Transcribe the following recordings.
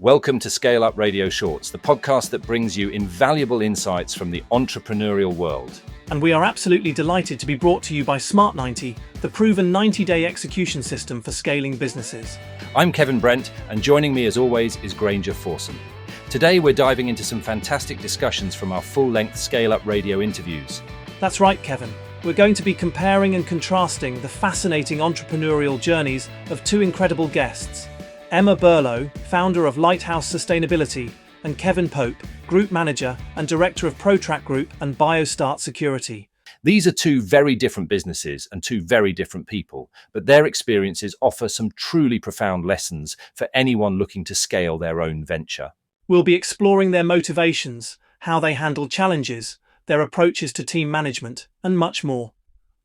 Welcome to ScaleUp Radio Shorts, the podcast that brings you invaluable insights from the entrepreneurial world. And we are absolutely delighted to be brought to you by Smart90, the proven 90-day execution system for scaling businesses. I'm Kevin Brent, and joining me as always is Granger Forson. Today we're diving into some fantastic discussions from our full-length ScaleUp Radio interviews. That's right, Kevin. We're going to be comparing and contrasting the fascinating entrepreneurial journeys of two incredible guests, Emma Burlow, founder of Lighthouse Sustainability, and Kevin Pope, Group Manager and Director of Protrack Group and Biostart Security. These are two very different businesses and two very different people, but their experiences offer some truly profound lessons for anyone looking to scale their own venture. We'll be exploring their motivations, how they handle challenges, their approaches to team management, and much more.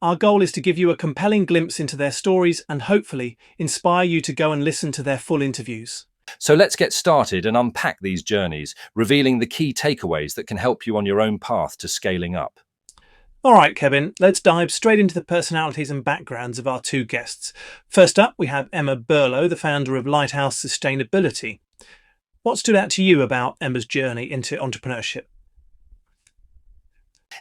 Our goal is to give you a compelling glimpse into their stories and hopefully inspire you to go and listen to their full interviews. So let's get started and unpack these journeys, revealing the key takeaways that can help you on your own path to scaling up. All right, Kevin, let's dive straight into the personalities and backgrounds of our two guests. First up, we have Emma Burlow, the founder of Lighthouse Sustainability. What stood out to you about Emma's journey into entrepreneurship?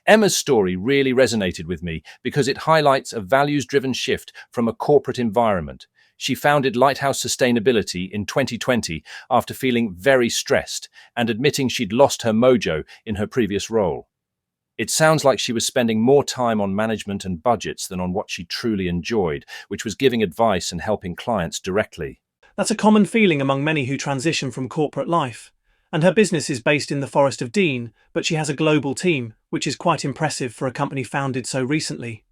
Emma's story really resonated with me because it highlights a values-driven shift from a corporate environment. She founded Lighthouse Sustainability in 2020 after feeling very stressed and admitting she'd lost her mojo in her previous role. It sounds like she was spending more time on management and budgets than on what she truly enjoyed, which was giving advice and helping clients directly. That's a common feeling among many who transition from corporate life. And her business is based in the Forest of Dean, but she has a global team, which is quite impressive for a company founded so recently.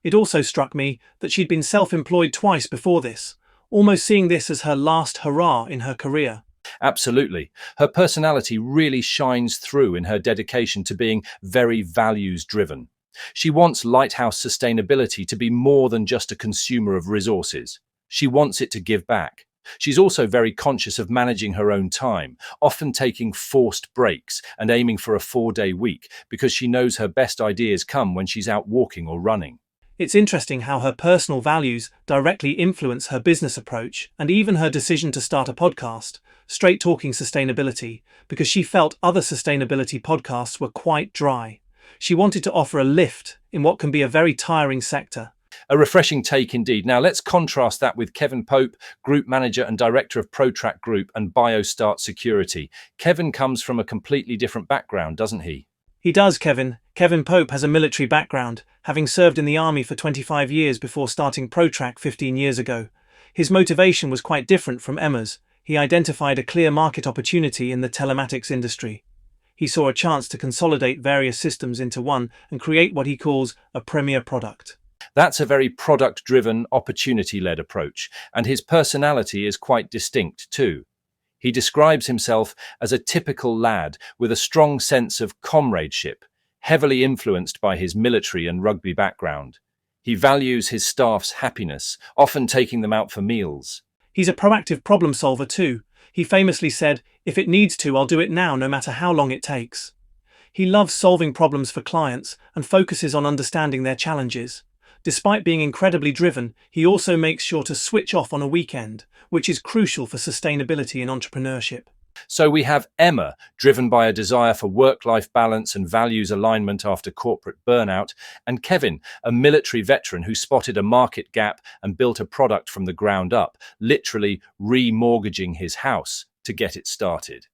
It also struck me that she'd been self-employed twice before this, almost seeing this as her last hurrah in her career. Absolutely. Her personality really shines through in her dedication to being very values-driven. She wants Lighthouse Sustainability to be more than just a consumer of resources. She wants it to give back. She's also very conscious of managing her own time, often taking forced breaks and aiming for a 4-day week because she knows her best ideas come when she's out walking or running. It's interesting how her personal values directly influence her business approach and even her decision to start a podcast, Straight Talking Sustainability, because she felt other sustainability podcasts were quite dry. She wanted to offer a lift in what can be a very tiring sector. A refreshing take indeed. Now let's contrast that with Kevin Pope, Group Manager and Director of Protrack Group and Biostart Security. Kevin comes from a completely different background, doesn't he? He does, Kevin. Kevin Pope has a military background, having served in the army for 25 years before starting Protrack 15 years ago. His motivation was quite different from Emma's. He identified a clear market opportunity in the telematics industry. He saw a chance to consolidate various systems into one and create what he calls a premier product. That's a very product-driven, opportunity-led approach, and his personality is quite distinct too. He describes himself as a typical lad with a strong sense of comradeship, heavily influenced by his military and rugby background. He values his staff's happiness, often taking them out for meals. He's a proactive problem solver too. He famously said, "If it needs to, I'll do it now, no matter how long it takes." He loves solving problems for clients and focuses on understanding their challenges. Despite being incredibly driven, he also makes sure to switch off on a weekend, which is crucial for sustainability in entrepreneurship. So we have Emma, driven by a desire for work-life balance and values alignment after corporate burnout, and Kevin, a military veteran who spotted a market gap and built a product from the ground up, literally remortgaging his house to get it started.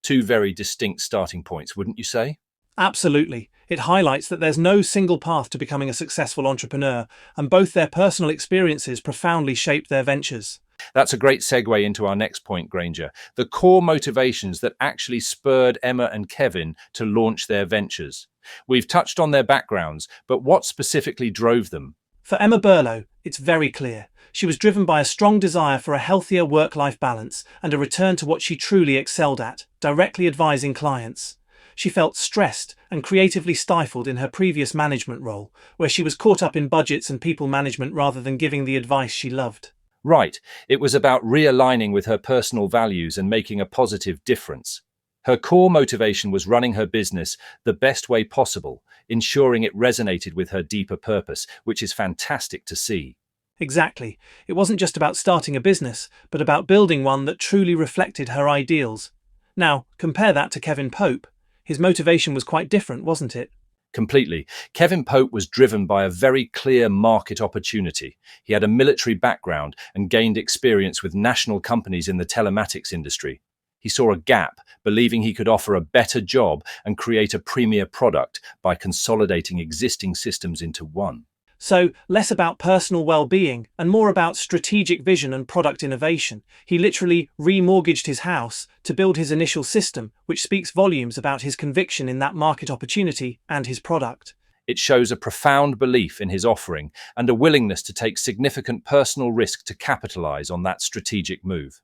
Two very distinct starting points, wouldn't you say? Absolutely. It highlights that there's no single path to becoming a successful entrepreneur, and both their personal experiences profoundly shaped their ventures. That's a great segue into our next point, Granger. The core motivations that actually spurred Emma and Kevin to launch their ventures. We've touched on their backgrounds, but what specifically drove them? For Emma Burlow, it's very clear. She was driven by a strong desire for a healthier work-life balance and a return to what she truly excelled at, directly advising clients. She felt stressed and creatively stifled in her previous management role, where she was caught up in budgets and people management rather than giving the advice she loved. Right, it was about realigning with her personal values and making a positive difference. Her core motivation was running her business the best way possible, ensuring it resonated with her deeper purpose, which is fantastic to see. Exactly. It wasn't just about starting a business, but about building one that truly reflected her ideals. Now, compare that to Kevin Pope. His motivation was quite different, wasn't it? Completely. Kevin Pope was driven by a very clear market opportunity. He had a military background and gained experience with national companies in the telematics industry. He saw a gap, believing he could offer a better job and create a premier product by consolidating existing systems into one. So, less about personal well-being and more about strategic vision and product innovation. He literally remortgaged his house to build his initial system, which speaks volumes about his conviction in that market opportunity and his product. It shows a profound belief in his offering and a willingness to take significant personal risk to capitalize on that strategic move.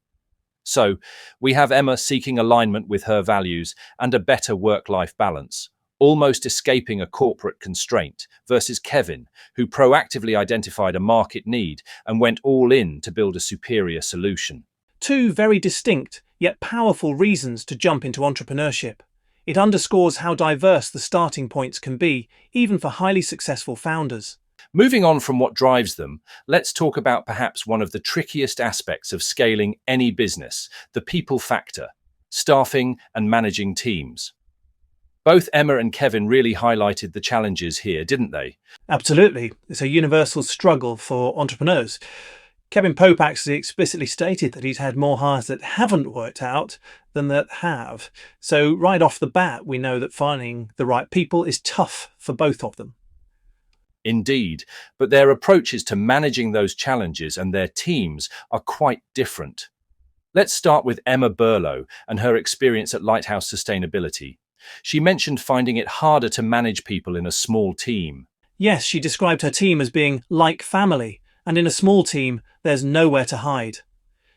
So, we have Emma seeking alignment with her values and a better work-life balance, almost escaping a corporate constraint, versus Kevin, who proactively identified a market need and went all in to build a superior solution. Two very distinct, yet powerful reasons to jump into entrepreneurship. It underscores how diverse the starting points can be, even for highly successful founders. Moving on from what drives them, let's talk about perhaps one of the trickiest aspects of scaling any business, the people factor, staffing and managing teams. Both Emma and Kevin really highlighted the challenges here, didn't they? Absolutely. It's a universal struggle for entrepreneurs. Kevin Pope actually explicitly stated that he's had more hires that haven't worked out than that have. So right off the bat, we know that finding the right people is tough for both of them. Indeed, but their approaches to managing those challenges and their teams are quite different. Let's start with Emma Burlow and her experience at Lighthouse Sustainability. She mentioned finding it harder to manage people in a small team. Yes, she described her team as being like family, and in a small team, there's nowhere to hide.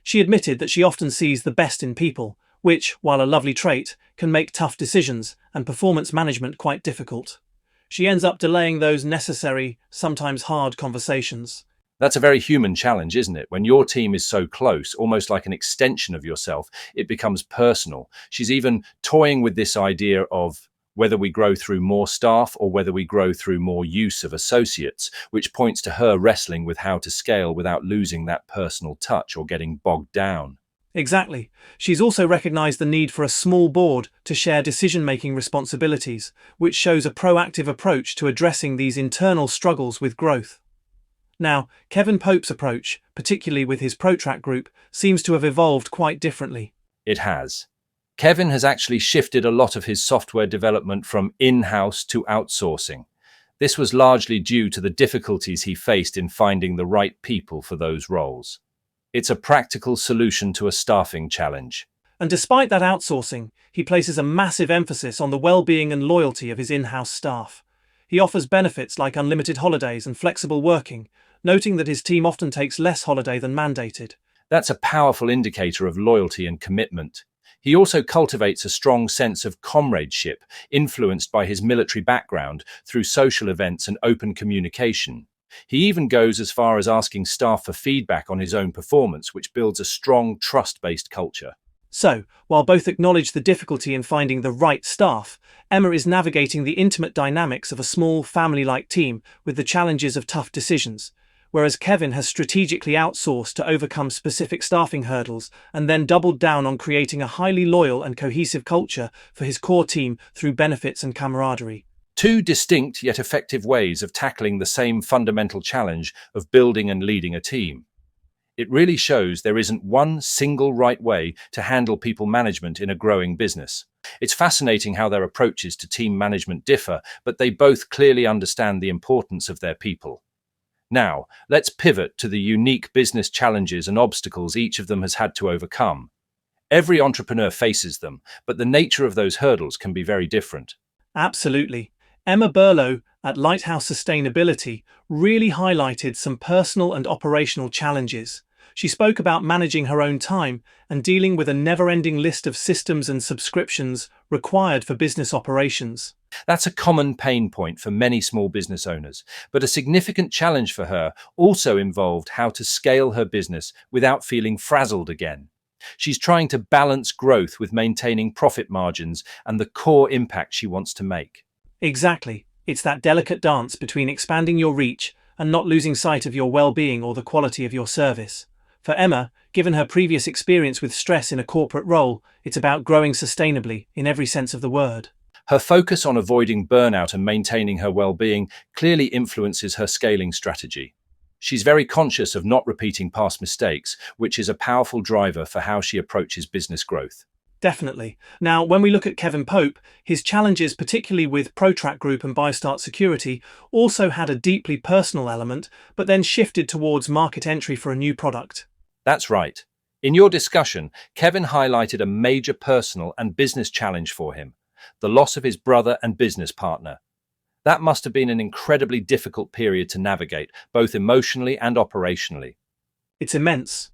She admitted that she often sees the best in people, which, while a lovely trait, can make tough decisions and performance management quite difficult. She ends up delaying those necessary, sometimes hard conversations. That's a very human challenge, isn't it? When your team is so close, almost like an extension of yourself, it becomes personal. She's even toying with this idea of whether we grow through more staff or whether we grow through more use of associates, which points to her wrestling with how to scale without losing that personal touch or getting bogged down. Exactly. She's also recognised the need for a small board to share decision-making responsibilities, which shows a proactive approach to addressing these internal struggles with growth. Now, Kevin Pope's approach, particularly with his Protrack group, seems to have evolved quite differently. It has. Kevin has actually shifted a lot of his software development from in-house to outsourcing. This was largely due to the difficulties he faced in finding the right people for those roles. It's a practical solution to a staffing challenge. And despite that outsourcing, he places a massive emphasis on the well-being and loyalty of his in-house staff. He offers benefits like unlimited holidays and flexible working, noting that his team often takes less holiday than mandated. That's a powerful indicator of loyalty and commitment. He also cultivates a strong sense of comradeship, influenced by his military background through social events and open communication. He even goes as far as asking staff for feedback on his own performance, which builds a strong, trust-based culture. So, while both acknowledge the difficulty in finding the right staff, Emma is navigating the intimate dynamics of a small, family-like team with the challenges of tough decisions, whereas Kevin has strategically outsourced to overcome specific staffing hurdles and then doubled down on creating a highly loyal and cohesive culture for his core team through benefits and camaraderie. Two distinct yet effective ways of tackling the same fundamental challenge of building and leading a team. It really shows there isn't one single right way to handle people management in a growing business. It's fascinating how their approaches to team management differ, but they both clearly understand the importance of their people. Now, let's pivot to the unique business challenges and obstacles each of them has had to overcome. Every entrepreneur faces them, but the nature of those hurdles can be very different. Absolutely. Emma Burlow at Lighthouse Sustainability really highlighted some personal and operational challenges. She spoke about managing her own time and dealing with a never-ending list of systems and subscriptions required for business operations. That's a common pain point for many small business owners, but a significant challenge for her also involved how to scale her business without feeling frazzled again. She's trying to balance growth with maintaining profit margins and the core impact she wants to make. Exactly. It's that delicate dance between expanding your reach and not losing sight of your well-being or the quality of your service. For Emma, given her previous experience with stress in a corporate role, it's about growing sustainably in every sense of the word. Her focus on avoiding burnout and maintaining her well-being clearly influences her scaling strategy. She's very conscious of not repeating past mistakes, which is a powerful driver for how she approaches business growth. Definitely. Now, when we look at Kevin Pope, his challenges, particularly with Protrack Group and Biostart Security, also had a deeply personal element, but then shifted towards market entry for a new product. That's right. In your discussion, Kevin highlighted a major personal and business challenge for him: the loss of his brother and business partner. That must have been an incredibly difficult period to navigate, both emotionally and operationally. It's immense.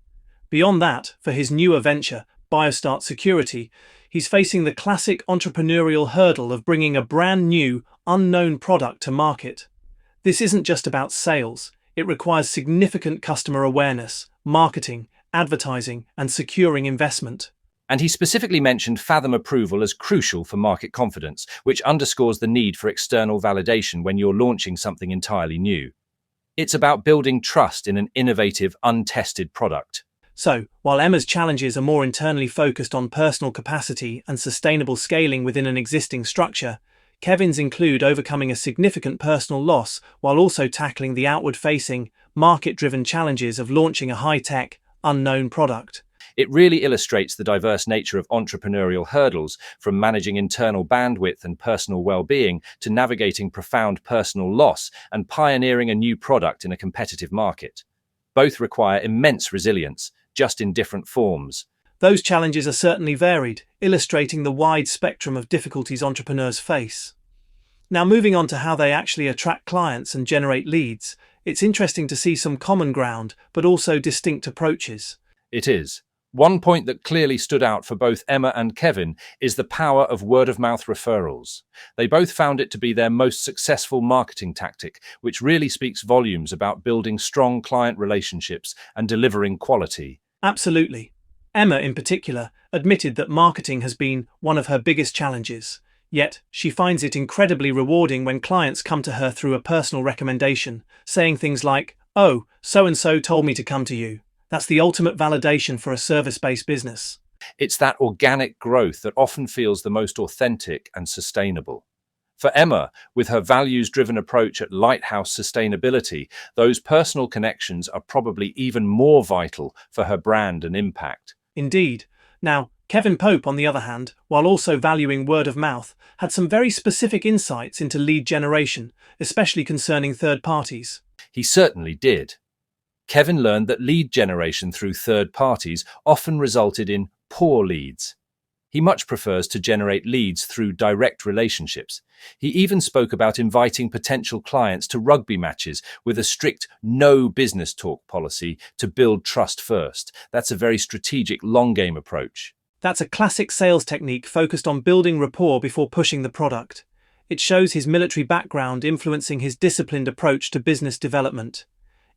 Beyond that, for his newer venture, Biostart Security, he's facing the classic entrepreneurial hurdle of bringing a brand new, unknown product to market. This isn't just about sales. It requires significant customer awareness, marketing, advertising, and securing investment. And he specifically mentioned Fathom approval as crucial for market confidence, which underscores the need for external validation when you're launching something entirely new. It's about building trust in an innovative, untested product. So, while Emma's challenges are more internally focused on personal capacity and sustainable scaling within an existing structure, Kevin's include overcoming a significant personal loss while also tackling the outward-facing, market-driven challenges of launching a high-tech, unknown product. It really illustrates the diverse nature of entrepreneurial hurdles, from managing internal bandwidth and personal well-being to navigating profound personal loss and pioneering a new product in a competitive market. Both require immense resilience, just in different forms. Those challenges are certainly varied, illustrating the wide spectrum of difficulties entrepreneurs face. Now, moving on to how they actually attract clients and generate leads, it's interesting to see some common ground, but also distinct approaches. It is. One point that clearly stood out for both Emma and Kevin is the power of word-of-mouth referrals. They both found it to be their most successful marketing tactic, which really speaks volumes about building strong client relationships and delivering quality. Absolutely. Emma, in particular, admitted that marketing has been one of her biggest challenges. Yet, she finds it incredibly rewarding when clients come to her through a personal recommendation, saying things like, "Oh, so-and-so told me to come to you." That's the ultimate validation for a service-based business. It's that organic growth that often feels the most authentic and sustainable. For Emma, with her values-driven approach at Lighthouse Sustainability, those personal connections are probably even more vital for her brand and impact. Indeed. Now, Kevin Pope, on the other hand, while also valuing word of mouth, had some very specific insights into lead generation, especially concerning third parties. He certainly did. Kevin learned that lead generation through third parties often resulted in poor leads. He much prefers to generate leads through direct relationships. He even spoke about inviting potential clients to rugby matches with a strict no business talk policy to build trust first. That's a very strategic long game approach. That's a classic sales technique focused on building rapport before pushing the product. It shows his military background influencing his disciplined approach to business development.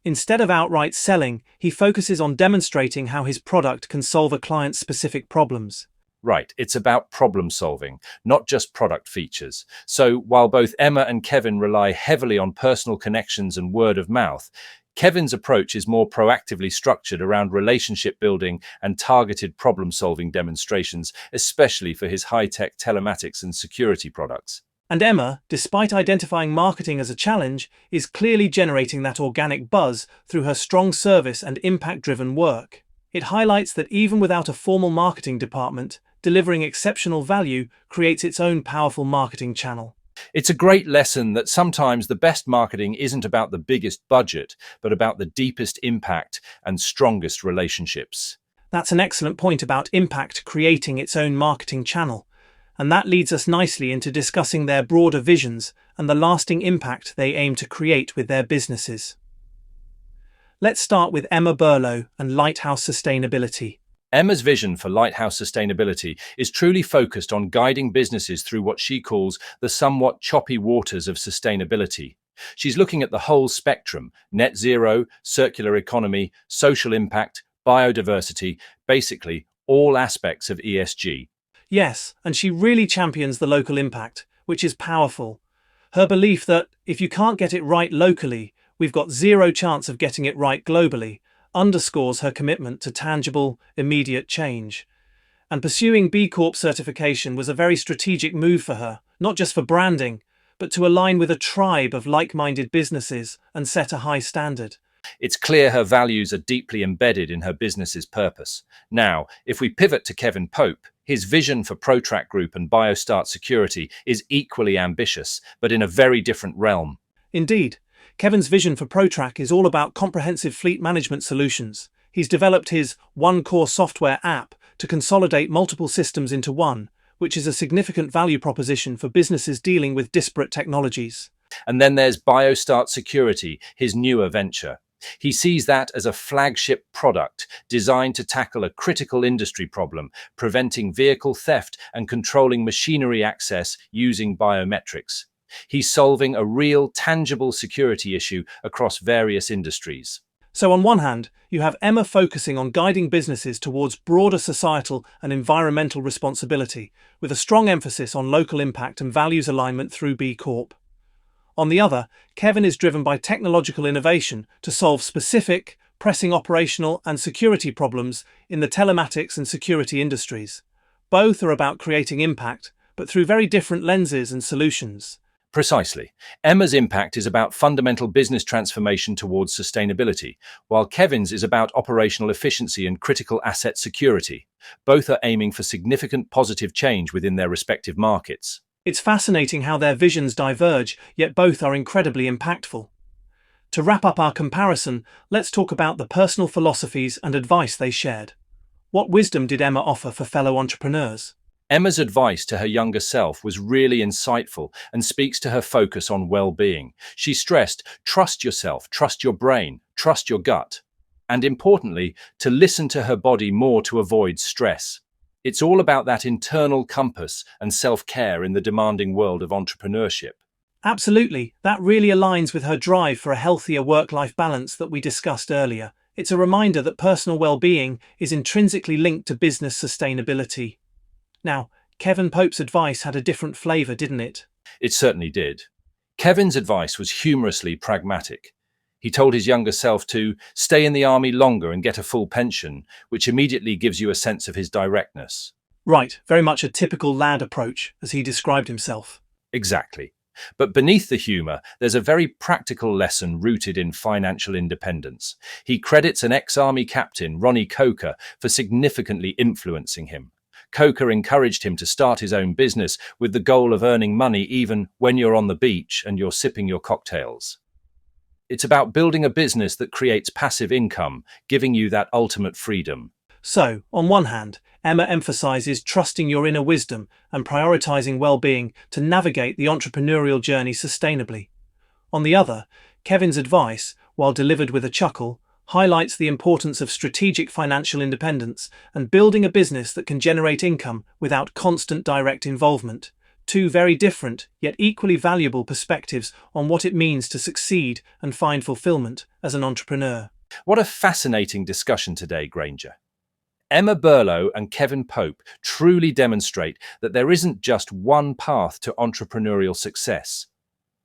Instead of outright selling, he focuses on demonstrating how his product can solve a client's specific problems. Right, it's about problem solving, not just product features. So while both Emma and Kevin rely heavily on personal connections and word of mouth, Kevin's approach is more proactively structured around relationship building and targeted problem solving demonstrations, especially for his high-tech telematics and security products. And Emma, despite identifying marketing as a challenge, is clearly generating that organic buzz through her strong service and impact-driven work. It highlights that even without a formal marketing department, delivering exceptional value creates its own powerful marketing channel. It's a great lesson that sometimes the best marketing isn't about the biggest budget, but about the deepest impact and strongest relationships. That's an excellent point about impact creating its own marketing channel. And that leads us nicely into discussing their broader visions and the lasting impact they aim to create with their businesses. Let's start with Emma Burlow and Lighthouse Sustainability. Emma's vision for Lighthouse Sustainability is truly focused on guiding businesses through what she calls the somewhat choppy waters of sustainability. She's looking at the whole spectrum: net zero, circular economy, social impact, biodiversity, basically all aspects of ESG. Yes, and she really champions the local impact, which is powerful. Her belief that if you can't get it right locally, "We've got zero chance of getting it right globally," underscores her commitment to tangible, immediate change. And pursuing B Corp certification was a very strategic move for her, not just for branding, but to align with a tribe of like-minded businesses and set a high standard. It's clear her values are deeply embedded in her business's purpose. Now, if we pivot to Kevin Pope, his vision for Protrack Group and Biostart Security is equally ambitious, but in a very different realm. Indeed, Kevin's vision for Protrack is all about comprehensive fleet management solutions. He's developed his One Core software app to consolidate multiple systems into one, which is a significant value proposition for businesses dealing with disparate technologies. And then there's Biostart Security, his newer venture. He sees that as a flagship product designed to tackle a critical industry problem, preventing vehicle theft and controlling machinery access using biometrics. He's solving a real, tangible security issue across various industries. So on one hand, you have Emma focusing on guiding businesses towards broader societal and environmental responsibility, with a strong emphasis on local impact and values alignment through B Corp. On the other, Kevin is driven by technological innovation to solve specific, pressing operational and security problems in the telematics and security industries. Both are about creating impact, but through very different lenses and solutions. Precisely. Emma's impact is about fundamental business transformation towards sustainability, while Kevin's is about operational efficiency and critical asset security. Both are aiming for significant positive change within their respective markets. It's fascinating how their visions diverge, yet both are incredibly impactful. To wrap up our comparison, let's talk about the personal philosophies and advice they shared. What wisdom did Emma offer for fellow entrepreneurs? Emma's advice to her younger self was really insightful and speaks to her focus on well-being. She stressed, trust yourself, trust your brain, trust your gut. And importantly, to listen to her body more to avoid stress. It's all about that internal compass and self-care in the demanding world of entrepreneurship. Absolutely, that really aligns with her drive for a healthier work-life balance that we discussed earlier. It's a reminder that personal well-being is intrinsically linked to business sustainability. Now, Kevin Pope's advice had a different flavour, didn't it? It certainly did. Kevin's advice was humorously pragmatic. He told his younger self to stay in the army longer and get a full pension, which immediately gives you a sense of his directness. Right, very much a typical lad approach, as he described himself. Exactly. But beneath the humour, there's a very practical lesson rooted in financial independence. He credits an ex-army captain, Ronnie Coker, for significantly influencing him. Coker encouraged him to start his own business with the goal of earning money even when you're on the beach and you're sipping your cocktails. It's about building a business that creates passive income, giving you that ultimate freedom. So, on one hand, Emma emphasizes trusting your inner wisdom and prioritizing well-being to navigate the entrepreneurial journey sustainably. On the other, Kevin's advice, while delivered with a chuckle, highlights the importance of strategic financial independence and building a business that can generate income without constant direct involvement. Two very different, yet equally valuable perspectives on what it means to succeed and find fulfillment as an entrepreneur. What a fascinating discussion today, Granger. Emma Burlow and Kevin Pope truly demonstrate that there isn't just one path to entrepreneurial success.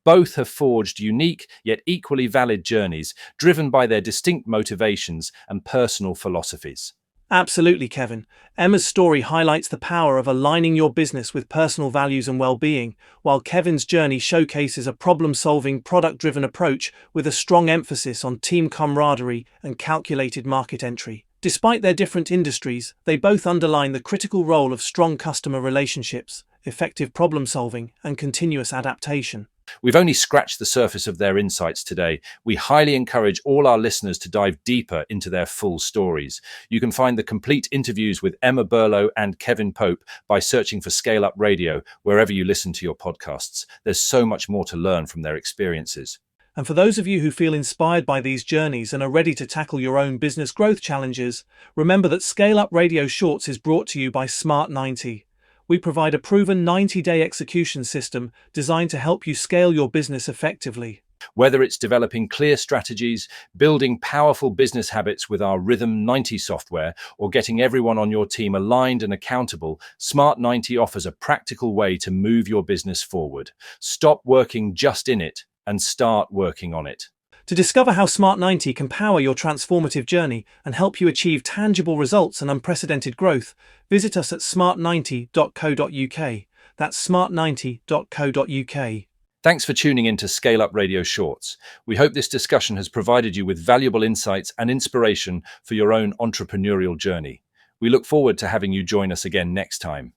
Both have forged unique yet equally valid journeys driven by their distinct motivations and personal philosophies. Absolutely, Kevin. Emma's story highlights the power of aligning your business with personal values and well-being, while Kevin's journey showcases a problem-solving, product-driven approach with a strong emphasis on team camaraderie and calculated market entry. Despite their different industries, they both underline the critical role of strong customer relationships, effective problem-solving, and continuous adaptation. We've only scratched the surface of their insights today. We highly encourage all our listeners to dive deeper into their full stories. You can find the complete interviews with Emma Burlow and Kevin Pope by searching for ScaleUp Radio wherever you listen to your podcasts. There's so much more to learn from their experiences. And for those of you who feel inspired by these journeys and are ready to tackle your own business growth challenges, remember that ScaleUp Radio Shorts is brought to you by Smart 90. We provide a proven 90-day execution system designed to help you scale your business effectively. Whether it's developing clear strategies, building powerful business habits with our Rhythm 90 software, or getting everyone on your team aligned and accountable, Smart 90 offers a practical way to move your business forward. Stop working just in it and start working on it. To discover how Smart 90 can power your transformative journey and help you achieve tangible results and unprecedented growth, visit us at smart90.co.uk. That's smart90.co.uk. Thanks for tuning in to Scale Up Radio Shorts. We hope this discussion has provided you with valuable insights and inspiration for your own entrepreneurial journey. We look forward to having you join us again next time.